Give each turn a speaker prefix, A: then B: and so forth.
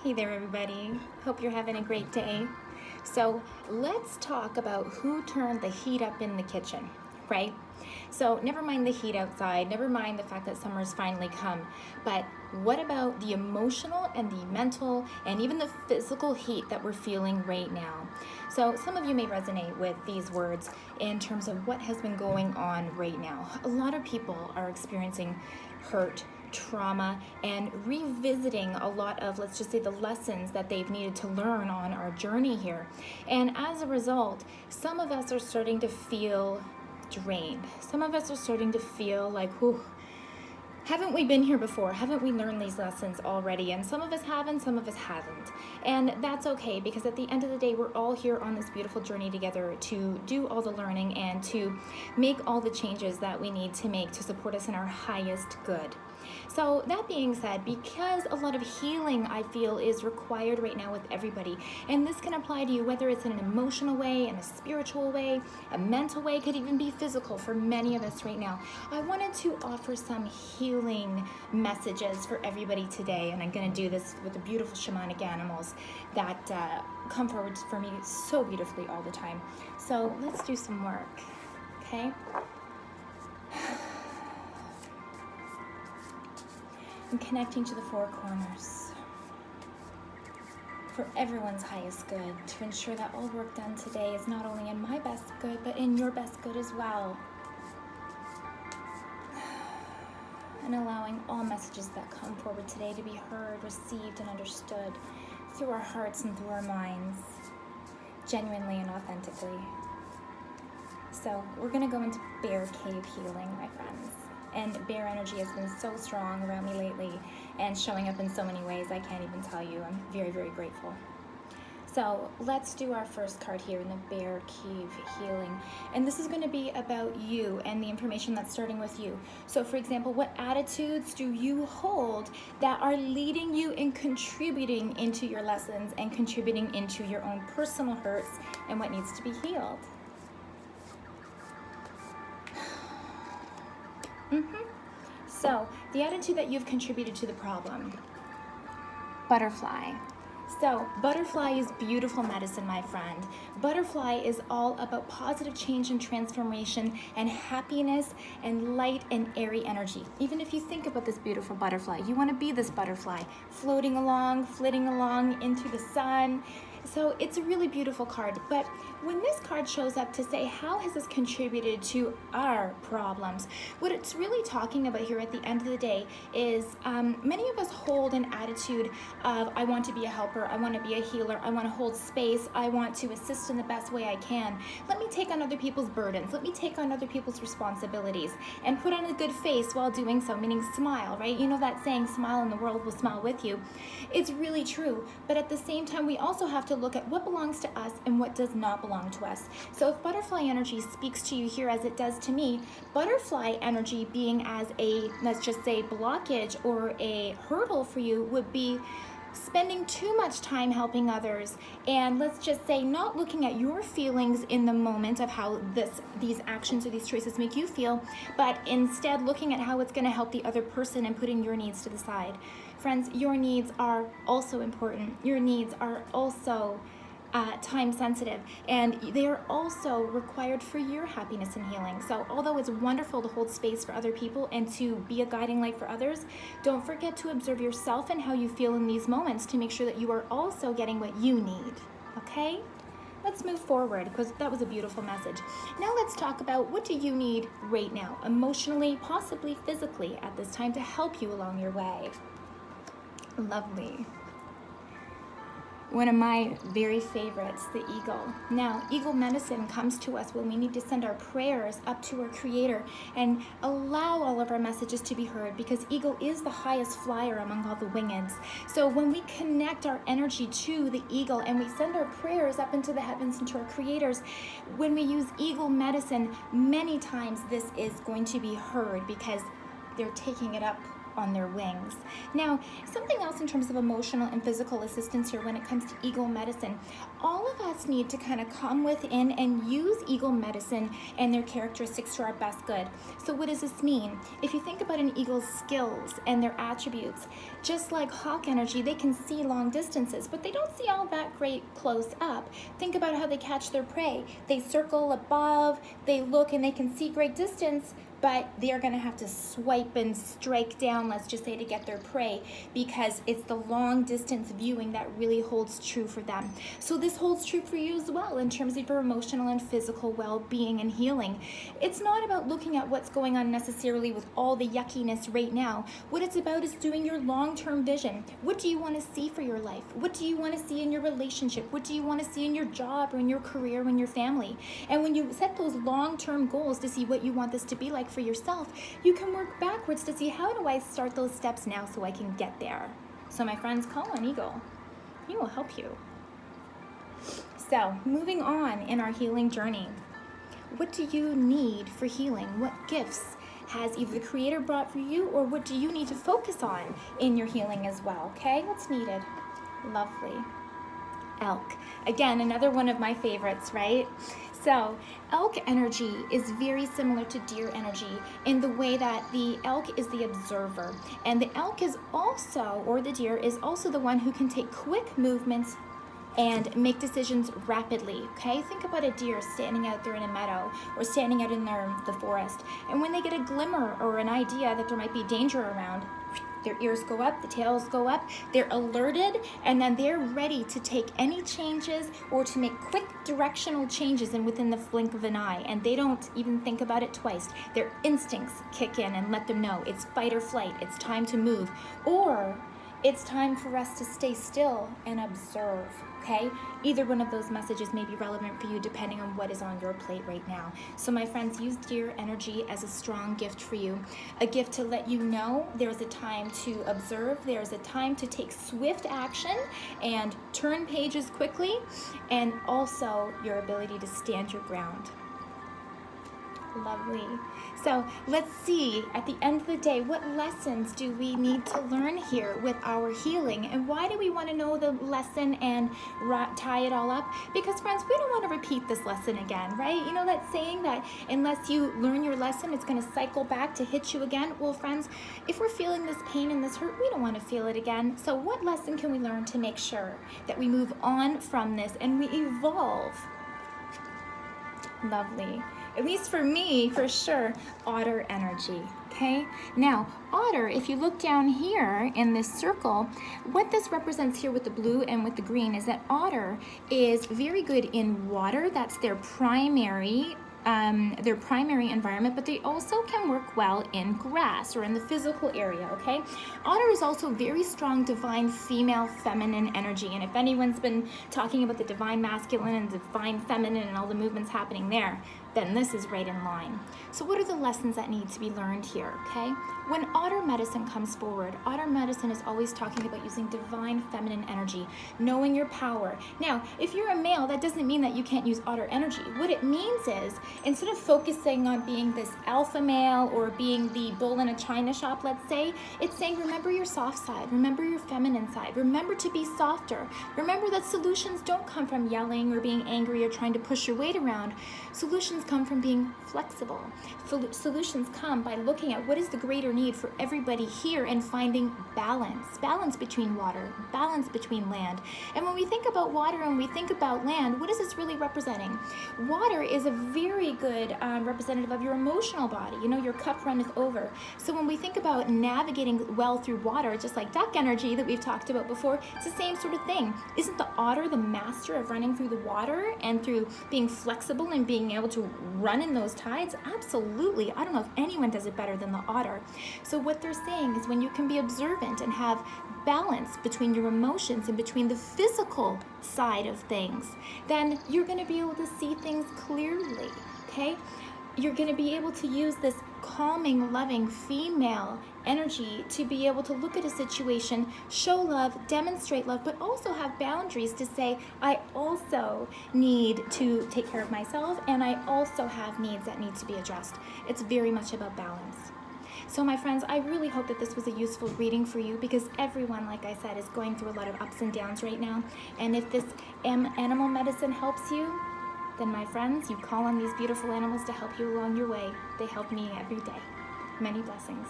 A: Hey there, everybody. Hope you're having a great day. So, let's talk about who turned the heat up in the kitchen, right? So, never mind the heat outside, never mind the fact that summer's finally come, but what about the emotional and the mental and even the physical heat that we're feeling right now? So, some of you may resonate with these words in terms of what has been going on right now. A lot of people are experiencing hurt, trauma, and revisiting a lot of, let's just say, the lessons that they've needed to learn on our journey here. And as a result, some of us are starting to feel drained. Some of us are starting to feel like, whew, haven't we been here before? Haven't we learned these lessons already? And some of us haven't, some of us haven't. And that's okay, because at the end of the day, we're all here on this beautiful journey together to do all the learning and to make all the changes that we need to make to support us in our highest good. So that being said, because a lot of healing, I feel, is required right now with everybody, and this can apply to you whether it's in an emotional way, in a spiritual way, a mental way, could even be physical for many of us right now. I wanted to offer some healing messages for everybody today, and I'm going to do this with the beautiful shamanic animals that come forward for me so beautifully all the time. So let's do some work, okay? I'm connecting to the four corners for everyone's highest good, to ensure that all work done today is not only in my best good, but in your best good as well. And allowing all messages that come forward today to be heard, received, and understood through our hearts and through our minds, genuinely and authentically. So we're going to go into bear cave healing, my friends. And bear energy has been so strong around me lately and showing up in so many ways I can't even tell you. I'm very, very grateful. So let's do our first card here in the bear cave healing. And this is going to be about you and the information that's starting with you. So for example, what attitudes do you hold that are leading you and contributing into your lessons and contributing into your own personal hurts and what needs to be healed? So, the attitude that you've contributed to the problem. Butterfly. So, butterfly is beautiful medicine, my friend. Butterfly is all about positive change and transformation and happiness and light and airy energy. Even if you think about this beautiful butterfly, you want to be this butterfly, floating along, flitting along into the sun. So it's a really beautiful card, but when this card shows up to say, how has this contributed to our problems? What it's really talking about here at the end of the day is many of us hold an attitude of, I want to be a helper, I want to be a healer, I want to hold space, I want to assist in the best way I can. Let me take on other people's burdens, let me take on other people's responsibilities, and put on a good face while doing so, meaning smile, right? You know that saying, smile and the world will smile with you. It's really true, but at the same time, we also have to look at what belongs to us and what does not belong to us. So if butterfly energy speaks to you here as it does to me, butterfly energy being as a, let's just say, blockage or a hurdle for you would be spending too much time helping others, and let's just say not looking at your feelings in the moment of how these actions or these choices make you feel, but instead looking at how it's going to help the other person and putting your needs to the side. Friends, your needs are also important. Your needs are also time sensitive, and they are also required for your happiness and healing. So although it's wonderful to hold space for other people and to be a guiding light for others, don't forget to observe yourself and how you feel in these moments to make sure that you are also getting what you need. Okay? Let's move forward, because that was a beautiful message. Now let's talk about, what do you need right now, emotionally, possibly physically, at this time to help you along your way. Lovely. One of my very favorites, the eagle. Now, eagle medicine comes to us when we need to send our prayers up to our Creator and allow all of our messages to be heard, because eagle is the highest flyer among all the wingeds. So when we connect our energy to the eagle and we send our prayers up into the heavens and to our creators, when we use eagle medicine, many times this is going to be heard because they're taking it up on their wings. Now, something else in terms of emotional and physical assistance here when it comes to eagle medicine, all of us need to kind of come within and use eagle medicine and their characteristics to our best good. So what does this mean? If you think about an eagle's skills and their attributes, just like hawk energy, they can see long distances, but they don't see all that great close up. Think about how they catch their prey. They circle above, they look, and they can see great distance, but they're going to have to swipe and strike down, let's just say, to get their prey, because it's the long distance viewing that really holds true for them. So this holds true for you as well in terms of your emotional and physical well-being and healing. It's not about looking at what's going on necessarily with all the yuckiness right now. What it's about is doing your long-term vision. What do you want to see for your life? What do you want to see in your relationship? What do you want to see in your job or in your career or in your family? And when you set those long-term goals to see what you want this to be like for yourself, you can work backwards to see, how do I start those steps now so I can get there? So my friends, call on Eagle. He will help you. So moving on in our healing journey, what do you need for healing? What gifts has either the Creator brought for you, or what do you need to focus on in your healing as well? Okay, what's needed? Lovely. Elk. Again, another one of my favorites, right? So elk energy is very similar to deer energy in the way that the elk is the observer, and the elk is also, or the deer is also, the one who can take quick movements and make decisions rapidly. Okay, think about a deer standing out there in a meadow or standing out in the forest, and when they get a glimmer or an idea that there might be danger around, their ears go up, the tails go up, they're alerted, and then they're ready to take any changes or to make quick directional changes and within the blink of an eye, and they don't even think about it twice. Their instincts kick in and let them know it's fight or flight, it's time to move, or it's time for us to stay still and observe. Okay, either one of those messages may be relevant for you depending on what is on your plate right now. So my friends, use deer energy as a strong gift for you, a gift to let you know there's a time to observe, there's a time to take swift action and turn pages quickly, and also your ability to stand your ground. Lovely. So let's see, at the end of the day, what lessons do we need to learn here with our healing? And why do we want to know the lesson and tie it all up? Because friends, we don't want to repeat this lesson again, right? You know that saying that unless you learn your lesson, it's going to cycle back to hit you again? Well, friends, if we're feeling this pain and this hurt, we don't want to feel it again. So what lesson can we learn to make sure that we move on from this and we evolve? Lovely. At least for me, for sure, otter energy, okay? Now, otter, if you look down here in this circle, what this represents here with the blue and with the green is that otter is very good in water. That's their primary environment, but they also can work well in grass or in the physical area, okay? Otter is also very strong divine female feminine energy, and if anyone's been talking about the divine masculine and divine feminine and all the movements happening there, then this is right in line. So what are the lessons that need to be learned here, okay? When otter medicine comes forward, otter medicine is always talking about using divine feminine energy, knowing your power. Now, if you're a male, that doesn't mean that you can't use otter energy. What it means is, instead of focusing on being this alpha male or being the bull in a china shop, let's say, it's saying remember your soft side, remember your feminine side, remember to be softer. Remember that solutions don't come from yelling or being angry or trying to push your weight around. Solutions come from being flexible. Solutions come by looking at what is the greater need for everybody here and finding balance between water, balance between land. And when we think about water and we think about land, what is this really representing? Water is a very good representative of your emotional body. You know, your cup runneth over. So when we think about navigating well through water, just like duck energy that we've talked about before, it's the same sort of thing. Isn't the otter the master of running through the water and through being flexible and being able to run in those tides? Absolutely. I don't know if anyone does it better than the otter. So what they're saying is when you can be observant and have balance between your emotions and between the physical side of things, then you're going to be able to see things clearly, okay? You're going to be able to use this calming, loving female energy to be able to look at a situation, show love, demonstrate love, but also have boundaries to say, I also need to take care of myself, and I also have needs that need to be addressed. It's very much about balance. So my friends, I really hope that this was a useful reading for you, because everyone, like I said, is going through a lot of ups and downs right now. And if this animal medicine helps you, then my friends, you call on these beautiful animals to help you along your way. They help me every day. Many blessings.